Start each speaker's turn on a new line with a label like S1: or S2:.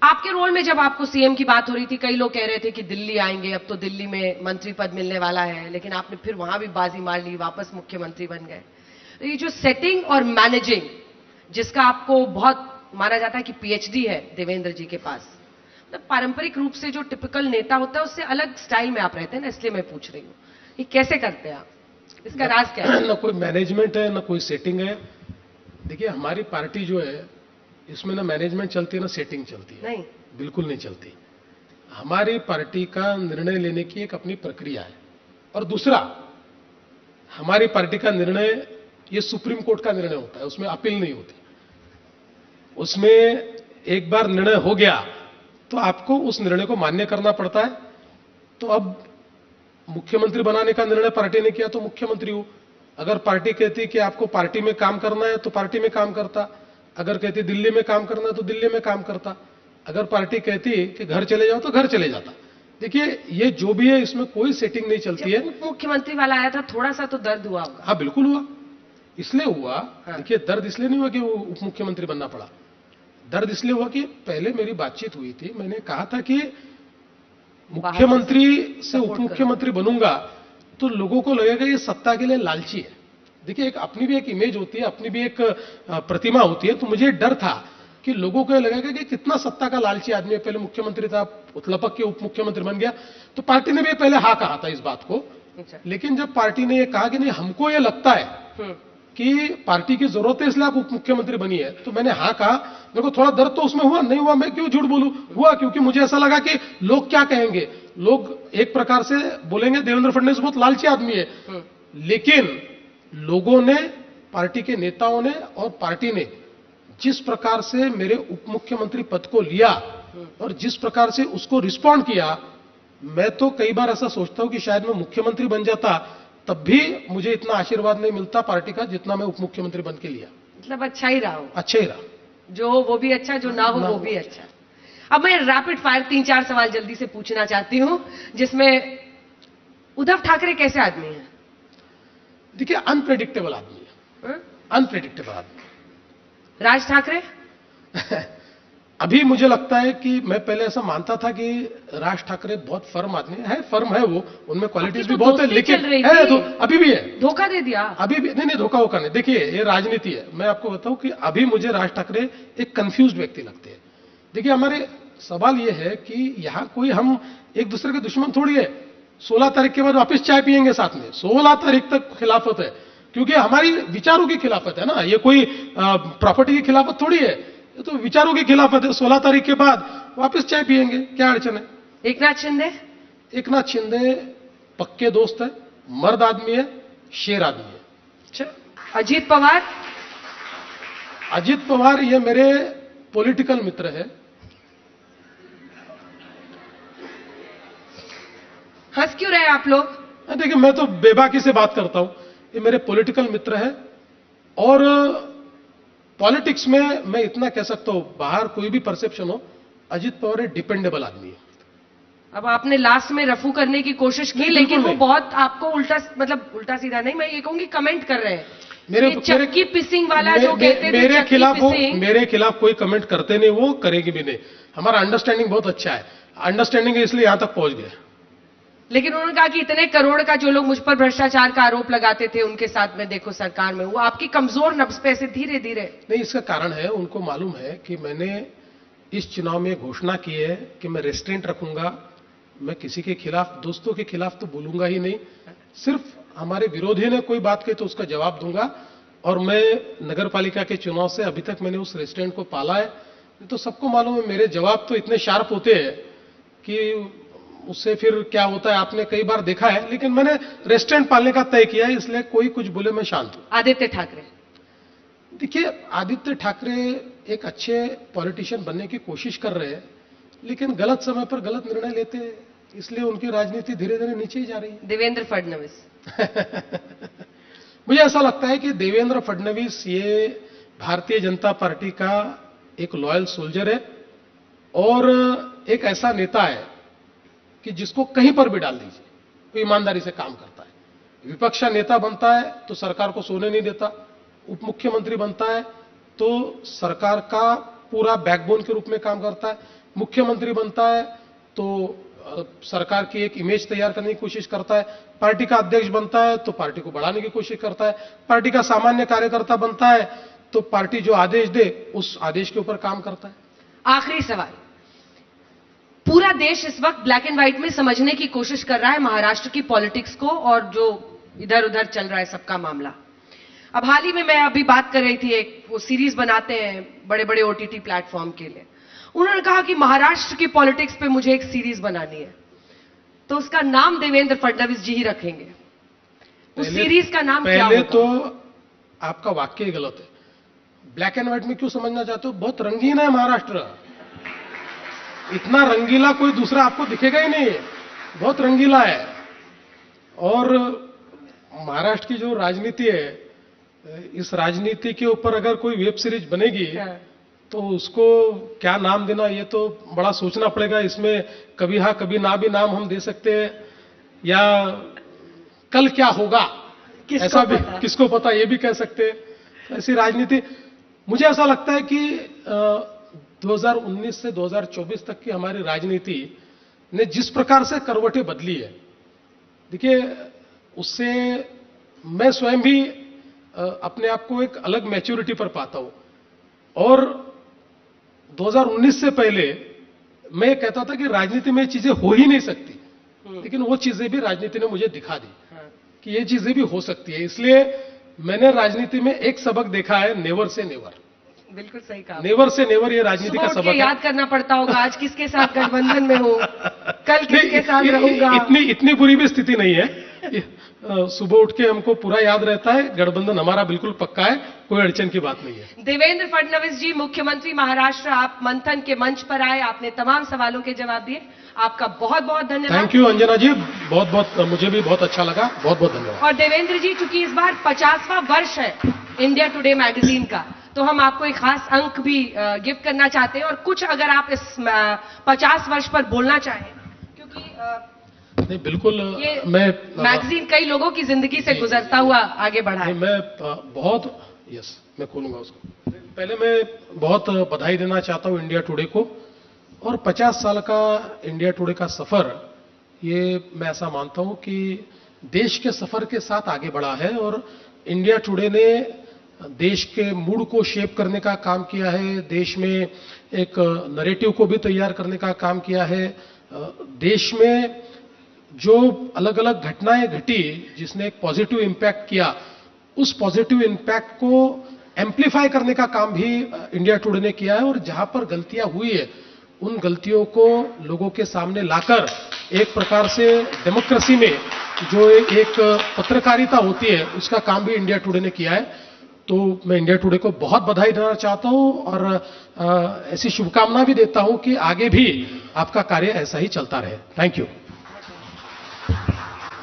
S1: आपके रोल में जब आपको सीएम की बात हो रही थी, कई लोग कह रहे थे कि दिल्ली आएंगे, अब तो दिल्ली में मंत्री पद मिलने वाला है, लेकिन आपने फिर वहां भी बाजी मार ली, वापस मुख्यमंत्री बन गए। तो ये जो सेटिंग और मैनेजिंग, जिसका आपको बहुत माना जाता है कि पीएचडी है देवेंद्र जी के पास, मतलब पारंपरिक रूप से जो टिपिकल नेता होता है उससे अलग स्टाइल में आप रहते हैं ना, इसलिए मैं पूछ रही हूँ ये कैसे करते हैं आप, इसका राज क्या है?
S2: ना कोई मैनेजमेंट है, ना कोई सेटिंग है। देखिए, हमारी पार्टी जो है इसमें ना मैनेजमेंट चलती है ना सेटिंग चलती है।
S1: नहीं,
S2: बिल्कुल नहीं चलती। हमारी पार्टी का निर्णय लेने की एक अपनी प्रक्रिया है। और दूसरा, हमारी पार्टी का निर्णय ये सुप्रीम कोर्ट का निर्णय होता है, उसमें अपील नहीं होती। उसमें एक बार निर्णय हो गया तो आपको उस निर्णय को मान्य करना पड़ता है। तो अब मुख्यमंत्री बनाने का निर्णय पार्टी ने किया तो मुख्यमंत्री हो। अगर पार्टी कहती कि आपको पार्टी में काम करना है तो पार्टी में काम करता, अगर कहती दिल्ली में काम करना है तो दिल्ली में काम करता, अगर पार्टी कहती कि घर चले जाओ तो घर चले जाता। देखिए, ये जो भी है इसमें कोई सेटिंग नहीं चलती है।
S1: उप मुख्यमंत्री वाला आया था, थोड़ा सा तो दर्द हुआ होगा।
S2: हाँ, बिल्कुल हुआ। इसलिए हुआ,
S1: हाँ।
S2: देखिए, दर्द इसलिए नहीं हुआ कि वो उप मुख्यमंत्री बनना पड़ा। दर्द इसलिए हुआ कि पहले मेरी बातचीत हुई थी, मैंने कहा था कि मुख्यमंत्री से उप मुख्यमंत्री बनूंगा तो लोगों को लगेगा ये सत्ता के लिए लालची है। देखिए, एक अपनी भी एक इमेज होती है, अपनी भी एक प्रतिमा होती है। तो मुझे डर था कि लोगों को लगेगा कि कितना सत्ता का लालची आदमी है, पहले मुख्यमंत्री था, लपक के उप मुख्यमंत्री बन गया। तो पार्टी ने भी पहले हाँ कहा था इस बात को। लेकिन जब पार्टी ने ये कहा कि नहीं, हमको ये लगता है कि पार्टी की जरूरत है इसलिए आप उप मुख्यमंत्री बनी है, तो मैंने हाँ कहा। मेरे को थोड़ा दर्द तो उसमें हुआ, नहीं हुआ मैं क्यों झूठ बोलूं, हुआ, क्योंकि मुझे ऐसा लगा कि लोग क्या कहेंगे। लोग एक प्रकार से बोलेंगे देवेंद्र फडणवीस बहुत लालची आदमी है। लेकिन लोगों ने, पार्टी के नेताओं ने और पार्टी ने जिस प्रकार से मेरे उप मुख्यमंत्री पद को लिया और जिस प्रकार से उसको रिस्पॉन्ड किया, मैं तो कई बार ऐसा सोचता हूं कि शायद मैं मुख्यमंत्री बन जाता तब भी मुझे इतना आशीर्वाद नहीं मिलता पार्टी का जितना मैं उप मुख्यमंत्री बन के लिया।
S1: मतलब अच्छा ही रहा हो।
S2: अच्छा ही रहा,
S1: जो हो वो भी अच्छा, जो ना हो वो भी अच्छा। अब मैं रैपिड फायर 3-4 सवाल जल्दी से पूछना चाहती हूं, जिसमें उद्धव ठाकरे कैसे आदमी है?
S2: देखिए, अनप्रेडिक्टेबल आदमी है, अनप्रेडिक्टेबल आदमी।
S1: राज ठाकरे?
S2: अभी मुझे लगता है कि मैं पहले ऐसा मानता था कि राज ठाकरे बहुत फर्म आदमी है, फर्म है वो, उनमें क्वालिटीज भी बहुत है, लेकिन है तो अभी भी है।
S1: धोखा दे दिया
S2: अभी भी? नहीं, धोखा वोखा नहीं। देखिए, ये राजनीति है। मैं आपको बताऊं कि अभी मुझे राज ठाकरे एक कंफ्यूज्ड व्यक्ति लगते हैं। देखिए, हमारे सवाल ये है कि यहां कोई हम एक दूसरे के दुश्मन थोड़ी है। 16 तारीख के बाद वापस चाय पियेंगे साथ में, 16 तारीख तक खिलाफत है, क्योंकि हमारी विचारों की खिलाफत है ना, ये कोई प्रॉपर्टी की खिलाफत थोड़ी है, ये तो विचारों की खिलाफत है। 16 तारीख के बाद वापस चाय पियेंगे, क्या अड़चन है?
S1: एकनाथ शिंदे?
S2: एकनाथ शिंदे पक्के दोस्त है, मर्द आदमी है, शेर आदमी है।
S1: अच्छा, अजीत पवार?
S2: अजीत पवार ये मेरे पॉलिटिकल मित्र है।
S1: हंस क्यों रहे आप लोग?
S2: देखिए, मैं तो बेबाकी से बात करता हूं। ये मेरे पॉलिटिकल मित्र है और पॉलिटिक्स में मैं इतना कह सकता हूं, बाहर कोई भी परसेप्शन हो, अजीत पवार एक डिपेंडेबल आदमी है।
S1: अब आपने लास्ट में रफू करने की कोशिश की, लेकिन वो बहुत आपको उल्टा, मतलब उल्टा सीधा नहीं, मैं ये कहूंगी कमेंट कर रहे हैं। मेरे चक्की पिसिंग वाला जो कहते थे,
S2: मेरे खिलाफ कोई कमेंट करते नहीं, वो करेगी भी नहीं। हमारा अंडरस्टैंडिंग बहुत अच्छा है, अंडरस्टैंडिंग है इसलिए यहां तक पहुंच गए।
S1: लेकिन उन्होंने कहा कि इतने करोड़ का जो लोग मुझ पर भ्रष्टाचार का आरोप लगाते थे, उनके साथ में देखो सरकार में, वो आपकी कमजोर नब्ज पे ऐसे धीरे धीरे।
S2: नहीं, इसका कारण है, उनको मालूम है कि मैंने इस चुनाव में घोषणा की है कि मैं रेस्ट्रेंट रखूंगा, मैं किसी के खिलाफ, दोस्तों के खिलाफ तो बोलूंगा ही नहीं, सिर्फ हमारे विरोधी ने कोई बात कही तो उसका जवाब दूंगा। और मैं नगर पालिका के चुनाव से अभी तक मैंने उस रेस्ट्रेंट को पाला है। तो सबको मालूम है मेरे जवाब तो इतने शार्प होते हैं कि उससे फिर क्या होता है आपने कई बार देखा है। लेकिन मैंने रेस्ट्रेंट पालने का तय किया है, इसलिए कोई कुछ बोले मैं शांत हूं।
S1: आदित्य ठाकरे?
S2: देखिए, आदित्य ठाकरे एक अच्छे पॉलिटिशियन बनने की कोशिश कर रहे हैं, लेकिन गलत समय पर गलत निर्णय लेते हैं, इसलिए उनकी राजनीति धीरे धीरे नीचे ही जा रही है।
S1: देवेंद्र फडणवीस?
S2: मुझे ऐसा लगता है कि देवेंद्र फडणवीस ये भारतीय जनता पार्टी का एक लॉयल सोल्जर है और एक ऐसा नेता है कि जिसको कहीं पर भी डाल दीजिए वो ईमानदारी से काम करता है। विपक्ष का नेता बनता है तो सरकार को सोने नहीं देता, उप मुख्यमंत्री बनता है तो सरकार का पूरा बैकबोन के रूप में काम करता है। मुख्यमंत्री बनता है तो सरकार की एक इमेज तैयार करने की कोशिश करता है। पार्टी का अध्यक्ष बनता है तो पार्टी को बढ़ाने की कोशिश करता है। पार्टी का सामान्य कार्यकर्ता बनता है तो पार्टी जो आदेश दे उस आदेश के ऊपर काम करता है।
S1: आखिरी सवाल, पूरा देश इस वक्त ब्लैक एंड व्हाइट में समझने की कोशिश कर रहा है महाराष्ट्र की पॉलिटिक्स को और जो इधर उधर चल रहा है सबका मामला। अब हाल ही में मैं अभी बात कर रही थी, एक वो सीरीज बनाते हैं बड़े बड़े ओटीटी प्लेटफॉर्म के लिए, उन्होंने कहा कि महाराष्ट्र की पॉलिटिक्स पे मुझे एक सीरीज बनानी है तो उसका नाम देवेंद्र फडणवीस जी ही रखेंगे। उस सीरीज का नाम क्या होगा?
S2: पहले तो आपका वाक्य ही गलत है। ब्लैक एंड व्हाइट में क्यों समझना चाहते हो? बहुत रंगीन है महाराष्ट्र, इतना रंगीला कोई दूसरा आपको दिखेगा ही नहीं, बहुत रंगीला है। और महाराष्ट्र की जो राजनीति है, इस राजनीति के ऊपर अगर कोई वेब सीरीज बनेगी तो उसको क्या नाम देना ये तो बड़ा सोचना पड़ेगा। इसमें कभी हाँ कभी ना भी नाम हम दे सकते हैं, या कल क्या होगा ऐसा भी किसको पता, ये भी कह सकते हैं। ऐसी राजनीति, मुझे ऐसा लगता है कि 2019 से 2024 तक की हमारी राजनीति ने जिस प्रकार से करवटें बदली है, देखिए उससे मैं स्वयं भी अपने आप को एक अलग मैच्योरिटी पर पाता हूं। और 2019 से पहले मैं कहता था कि राजनीति में ये चीजें हो ही नहीं सकती, लेकिन वो चीजें भी राजनीति ने मुझे दिखा दी कि ये चीजें भी हो सकती है। इसलिए मैंने राजनीति में एक सबक देखा है, नेवर से नेवर।
S1: बिल्कुल सही कहा,
S2: नेवर से नेवर, ये राजनीति का सबक है।
S1: याद करना पड़ता होगा आज किसके साथ गठबंधन में हो, कल किसके साथ रहूंगा।
S2: इतनी बुरी भी स्थिति नहीं है। सुबह उठ के हमको पूरा याद रहता है, गठबंधन हमारा बिल्कुल पक्का है, कोई अड़चन की बात नहीं है।
S1: देवेंद्र फडणवीस जी, मुख्यमंत्री महाराष्ट्र, आप मंथन के मंच पर आए, आपने तमाम सवालों के जवाब दिए, आपका बहुत बहुत धन्यवाद।
S2: थैंक यू अंजना जी, बहुत बहुत मुझे भी बहुत अच्छा लगा, बहुत बहुत धन्यवाद।
S1: और देवेंद्र जी, चूंकि इस बार 50वां वर्ष है इंडिया टुडे मैगजीन का, तो हम आपको एक खास अंक भी गिफ्ट करना चाहते हैं। और कुछ अगर आप इस 50 वर्ष पर बोलना चाहें, क्योंकि
S2: नहीं बिल्कुल,
S1: ये
S2: मैं
S1: मैगजीन कई लोगों की जिंदगी से गुजरता हुआ आगे बढ़ा है।
S2: मैं बहुत मैं खोलूंगा उसको। पहले मैं बहुत बधाई देना चाहता हूं इंडिया टुडे को, और 50 साल का इंडिया टुडे का सफर, ये मैं ऐसा मानता हूं कि देश के सफर के साथ आगे बढ़ा है। और इंडिया टुडे ने देश के मूड को शेप करने का काम किया है, देश में एक नैरेटिव को भी तैयार करने का काम किया है। देश में जो अलग अलग घटनाएं घटी जिसने एक पॉजिटिव इंपैक्ट किया, उस पॉजिटिव इंपैक्ट को एम्प्लीफाई करने का काम भी इंडिया टुडे ने किया है। और जहां पर गलतियां हुई है, उन गलतियों को लोगों के सामने लाकर एक प्रकार से डेमोक्रेसी में जो एक पत्रकारिता होती है, उसका काम भी इंडिया टुडे ने किया है। तो मैं इंडिया टुडे को बहुत बधाई देना चाहता हूं, और ऐसी शुभकामना भी देता हूं कि आगे भी आपका कार्य ऐसा ही चलता रहे। Thank you.